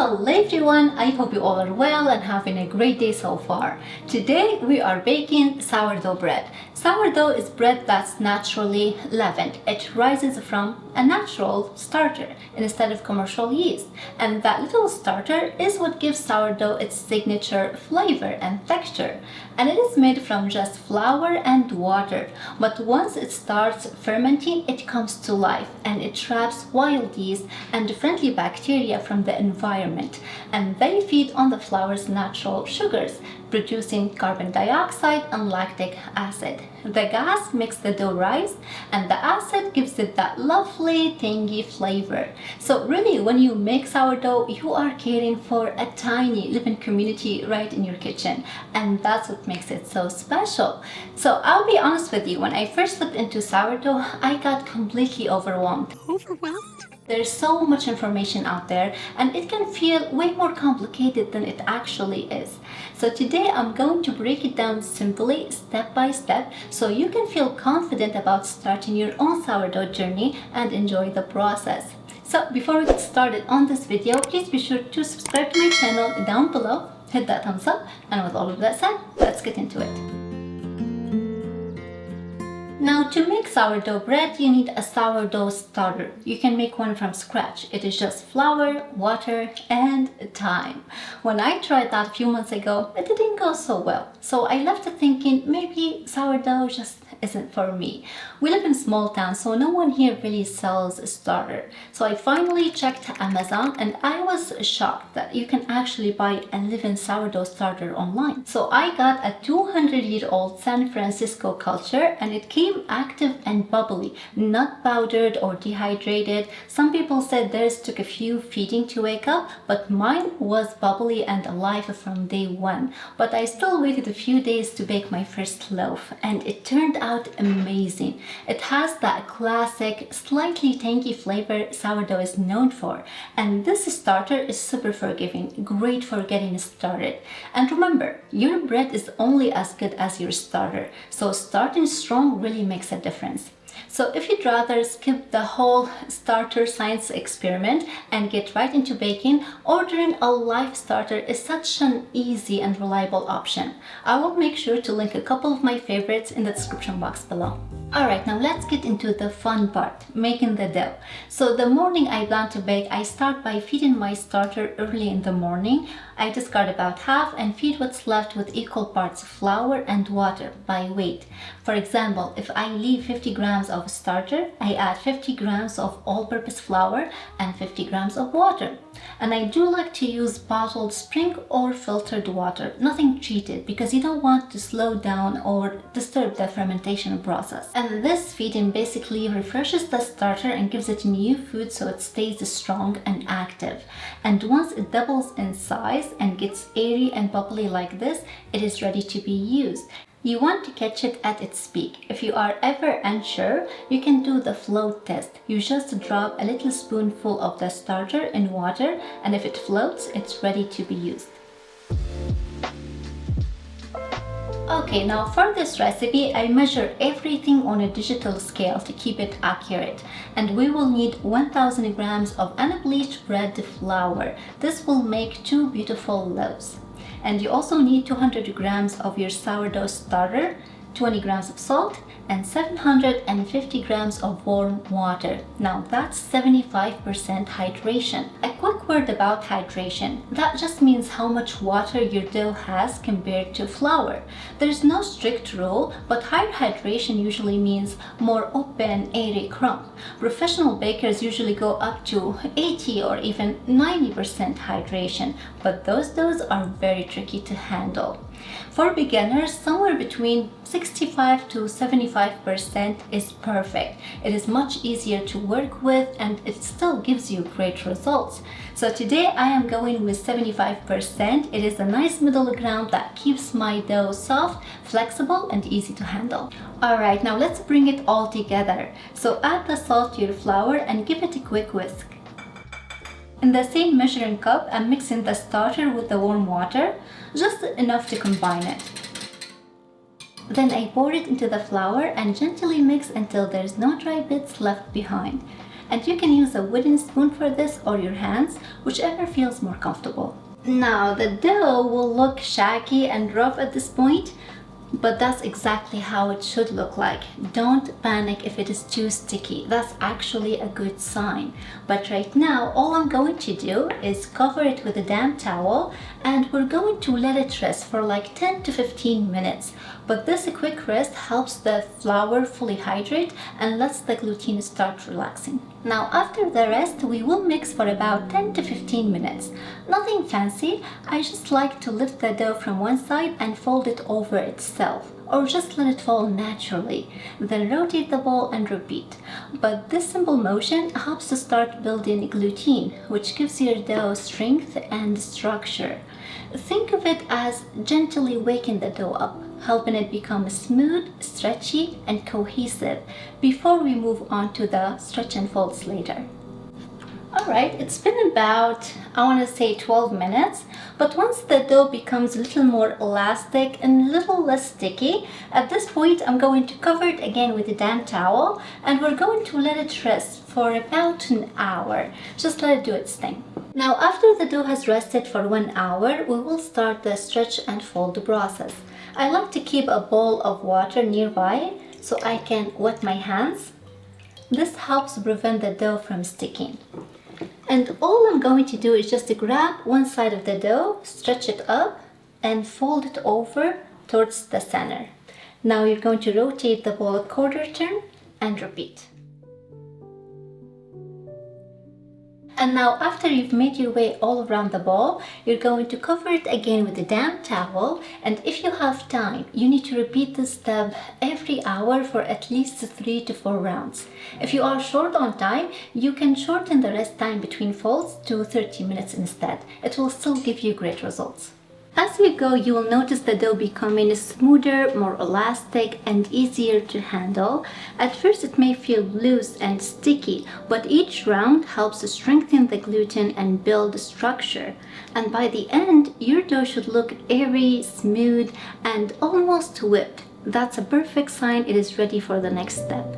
Hello everyone, I hope you all are well and having a great day so far. Today we are baking sourdough bread. Sourdough is bread that's naturally leavened. It rises from a natural starter instead of commercial yeast. And that little starter is what gives sourdough its signature flavor and texture. And it is made from just flour and water. But once it starts fermenting, it comes to life and it traps wild yeast and friendly bacteria from the environment. And they feed on the flour's natural sugars, producing carbon dioxide and lactic acid. The gas makes the dough rise and the acid gives it that lovely tangy flavor. So really, when you make sourdough, you are caring for a tiny living community right in your kitchen, and that's what makes it so special. So I'll be honest with you, when I first looked into sourdough, I got completely overwhelmed. Overwhelmed? There's so much information out there and it can feel way more complicated than it actually is. So today I'm going to break it down simply, step by step, so you can feel confident about starting your own sourdough journey and enjoy the process. So before we get started on this video, please be sure to subscribe to my channel down below, hit that thumbs up, and with all of that said, let's get into it. Now, to make sourdough bread, you need a sourdough starter. You can make one from scratch. It is just flour, water, and time. When I tried that a few months ago, it didn't go so well. So I left it thinking maybe sourdough just isn't for me. We live in a small town, so no one here really sells a starter. So I finally checked Amazon and I was shocked that you can actually buy a living sourdough starter online. So I got a 200-year-old San Francisco culture and it came active and bubbly, not powdered or dehydrated. Some people said theirs took a few feeding to wake up, but mine was bubbly and alive from day one. But I still waited a few days to bake my first loaf and it turned out amazing. It has that classic, slightly tangy flavor sourdough is known for. And this starter is super forgiving, great for getting started. And remember, your bread is only as good as your starter. So starting strong really makes a difference. So if you'd rather skip the whole starter science experiment and get right into baking, ordering a live starter is such an easy and reliable option. I will make sure to link a couple of my favorites in the description box below. Alright, now let's get into the fun part, making the dough. So the morning I plan to bake, I start by feeding my starter early in the morning. I discard about half and feed what's left with equal parts flour and water by weight. For example, if I leave 50 grams of starter, I add 50 grams of all-purpose flour and 50 grams of water. And I do like to use bottled spring or filtered water, nothing treated, because you don't want to slow down or disturb the fermentation process. And this feeding basically refreshes the starter and gives it new food so it stays strong and active. And once it doubles in size and gets airy and bubbly like this, it is ready to be used. You want to catch it at its peak. If you are ever unsure, you can do the float test. You just drop a little spoonful of the starter in water, and if it floats, it's ready to be used. Okay, now for this recipe, I measure everything on a digital scale to keep it accurate. And we will need 1000 grams of unbleached bread flour. This will make 2 beautiful loaves. And you also need 200 grams of your sourdough starter, 20 grams of salt, and 750 grams of warm water. Now that's 75% hydration. A quick word about hydration. That just means how much water your dough has compared to flour. There's no strict rule, but higher hydration usually means more open, airy crumb. Professional bakers usually go up to 80 or even 90% hydration, but those doughs are very tricky to handle. For beginners, somewhere between 65 to 75% is perfect. It is much easier to work with and it still gives you great results. So today I am going with 75%. It is a nice middle ground that keeps my dough soft, flexible, and easy to handle. Alright, now let's bring it all together. So add the salt to your flour and give it a quick whisk. In the same measuring cup, I'm mixing the starter with the warm water, just enough to combine it. Then I pour it into the flour and gently mix until there's no dry bits left behind. and you can use a wooden spoon for this or your hands, whichever feels more comfortable. Now the dough will look shaggy and rough at this point, but that's exactly how it should look like. Don't panic if it is too sticky. That's actually a good sign. But right now, all I'm going to do is cover it with a damp towel, and we're going to let it rest for like 10 to 15 minutes. But this quick rest helps the flour fully hydrate and lets the gluten start relaxing. Now after the rest, we will mix for about 10 to 15 minutes. Nothing fancy, I just like to lift the dough from one side and fold it over itself, or just let it fall naturally. Then rotate the ball and repeat. But this simple motion helps to start building gluten, which gives your dough strength and structure. Think of it as gently waking the dough up, helping it become smooth, stretchy, and cohesive before we move on to the stretch and folds later. Alright, it's been about, I want to say 12 minutes, but once the dough becomes a little more elastic and a little less sticky, at this point I'm going to cover it again with a damp towel, and we're going to let it rest for about an hour. Just let it do its thing. Now after the dough has rested for 1 hour, we will start the stretch and fold process. I like to keep a bowl of water nearby so I can wet my hands. This helps prevent the dough from sticking. And all I'm going to do is just to grab one side of the dough, stretch it up, and fold it over towards the center. Now you're going to rotate the ball a quarter turn and repeat. And now after you've made your way all around the ball, you're going to cover it again with a damp towel, and if you have time, you need to repeat this step every hour for at least 3 to 4 rounds. If you are short on time, you can shorten the rest time between folds to 30 minutes instead. It will still give you great results. As you go, you will notice the dough becoming smoother, more elastic, and easier to handle. At first it may feel loose and sticky, but each round helps to strengthen the gluten and build structure. And by the end, your dough should look airy, smooth, and almost whipped. That's a perfect sign it is ready for the next step.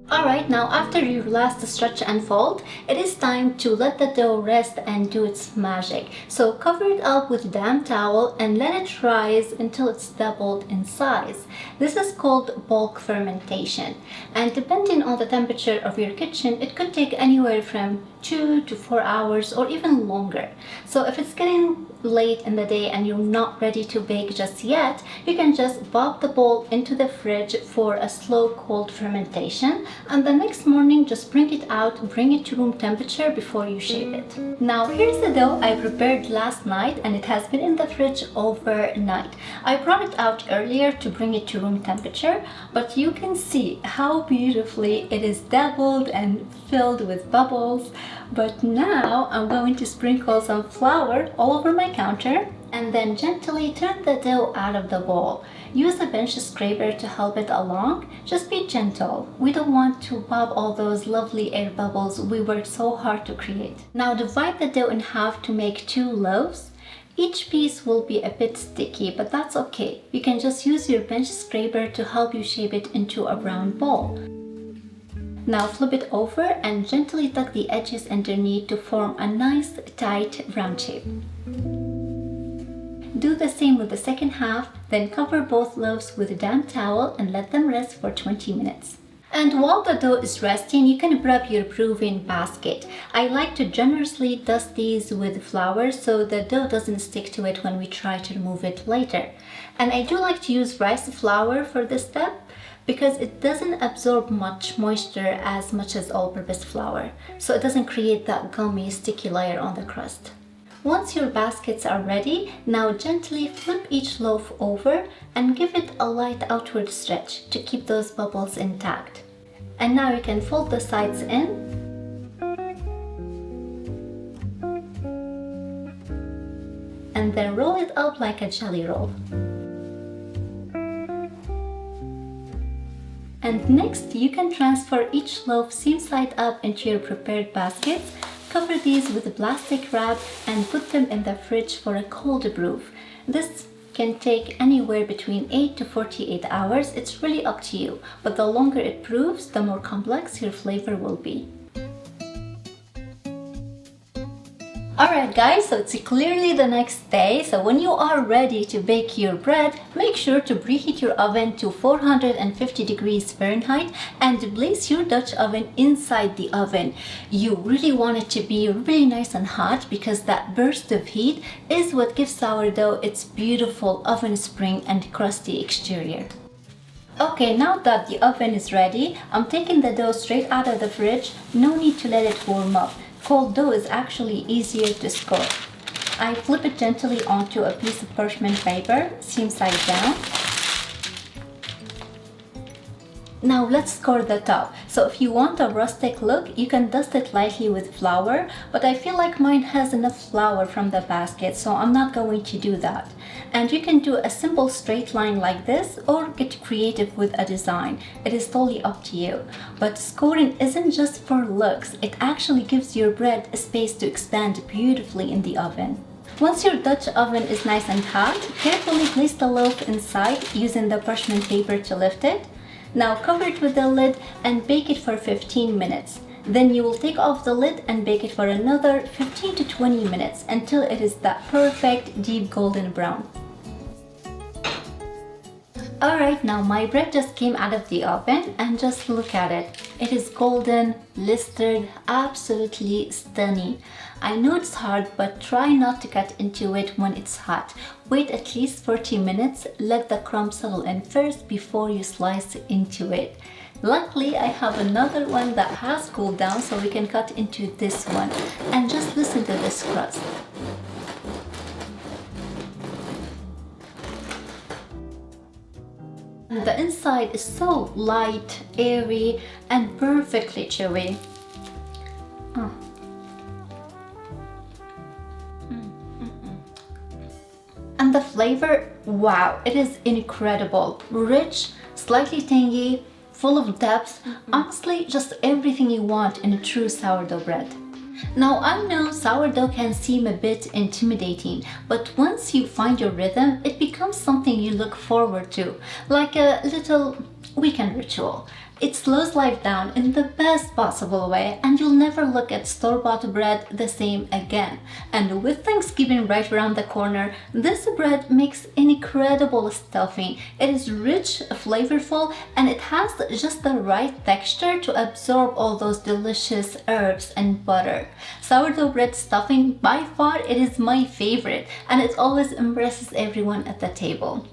Alright, now after you last stretch and fold, it is time to let the dough rest and do its magic. So cover it up with a damp towel and let it rise until it's doubled in size. This is called bulk fermentation, and depending on the temperature of your kitchen, it could take anywhere from 2 to 4 hours or even longer. So if it's getting late in the day and you're not ready to bake just yet, you can just pop the bowl into the fridge for a slow cold fermentation, and the next morning just bring it out, bring it to room temperature before you shape it. Now here's the dough I prepared last night, and it has been in the fridge overnight. I brought it out earlier to bring it to room temperature, but you can see how beautifully it is dabbled and filled with bubbles. But now I'm going to sprinkle some flour all over my counter and then gently turn the dough out of the bowl. Use a bench scraper to help it along. Just be gentle. We don't want to pop all those lovely air bubbles we worked so hard to create. Now divide the dough in half to make 2 loaves. Each piece will be a bit sticky, but that's okay. You can just use your bench scraper to help you shape it into a round ball. Now flip it over and gently tuck the edges underneath to form a nice tight round shape. Do the same with the second half, then cover both loaves with a damp towel and let them rest for 20 minutes. And while the dough is resting, you can prep your proving basket. I like to generously dust these with flour so the dough doesn't stick to it when we try to remove it later. And I do like to use rice flour for this step, because it doesn't absorb much moisture as much as all-purpose flour, so it doesn't create that gummy, sticky layer on the crust. Once your baskets are ready, now gently flip each loaf over and give it a light outward stretch to keep those bubbles intact. And now you can fold the sides in and then roll it up like a jelly roll. And next, you can transfer each loaf seam side up into your prepared baskets. Cover these with a plastic wrap and put them in the fridge for a cold proof. This can take anywhere between 8 to 48 hours. It's really up to you, but the longer it proves, the more complex your flavor will be. Alright guys, so it's clearly the next day. So when you are ready to bake your bread, make sure to preheat your oven to 450 degrees Fahrenheit and place your Dutch oven inside the oven. You really want it to be really nice and hot because that burst of heat is what gives sourdough its beautiful oven spring and crusty exterior. Okay, now that the oven is ready, I'm taking the dough straight out of the fridge. No need to let it warm up. Cold dough is actually easier to score. I flip it gently onto a piece of parchment paper, seam side down. Now let's score the top. So if you want a rustic look, you can dust it lightly with flour, but I feel like mine has enough flour from the basket, so I'm not going to do that. And you can do a simple straight line like this or get creative with a design. It is totally up to you. But scoring isn't just for looks, it actually gives your bread a space to expand beautifully in the oven. Once your Dutch oven is nice and hot, carefully place the loaf inside using the parchment paper to lift it. Now cover it with the lid and bake it for 15 minutes. Then you will take off the lid and bake it for another 15 to 20 minutes until it is that perfect deep golden brown. Alright, now my bread just came out of the oven and just look at it. It is golden, blistered, absolutely stunning. I know it's hard, but try not to cut into it when it's hot. Wait at least 40 minutes, let the crumbs settle in first before you slice into it. Luckily, I have another one that has cooled down, so we can cut into this one. And just listen to this crust. The inside is so light, airy, and perfectly chewy. And the flavor, wow, it is incredible. Rich, slightly tangy, full of depth. Honestly, just everything you want in a true sourdough bread. Now I know sourdough can seem a bit intimidating, but once you find your rhythm, it becomes something you look forward to, like a little weekend ritual. It slows life down in the best possible way, and you'll never look at store-bought bread the same again. And with Thanksgiving right around the corner, this bread makes an incredible stuffing. It is rich, flavorful, and it has just the right texture to absorb all those delicious herbs and butter. Sourdough bread stuffing, by far, it is my favorite, and it always impresses everyone at the table.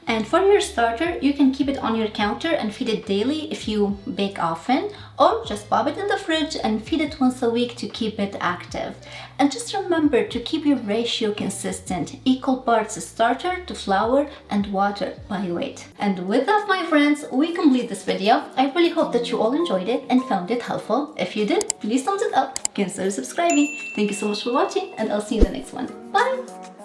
And for your starter, you can keep it on your counter and feed it daily if you bake often, or just pop it in the fridge and feed it once a week to keep it active. And just remember to keep your ratio consistent, equal parts starter to flour and water by weight. And with that, my friends, we complete this video. I really hope that you all enjoyed it and found it helpful. If you did, please thumbs it up, consider subscribing. Thank you so much for watching, and I'll see you in the next one. Bye!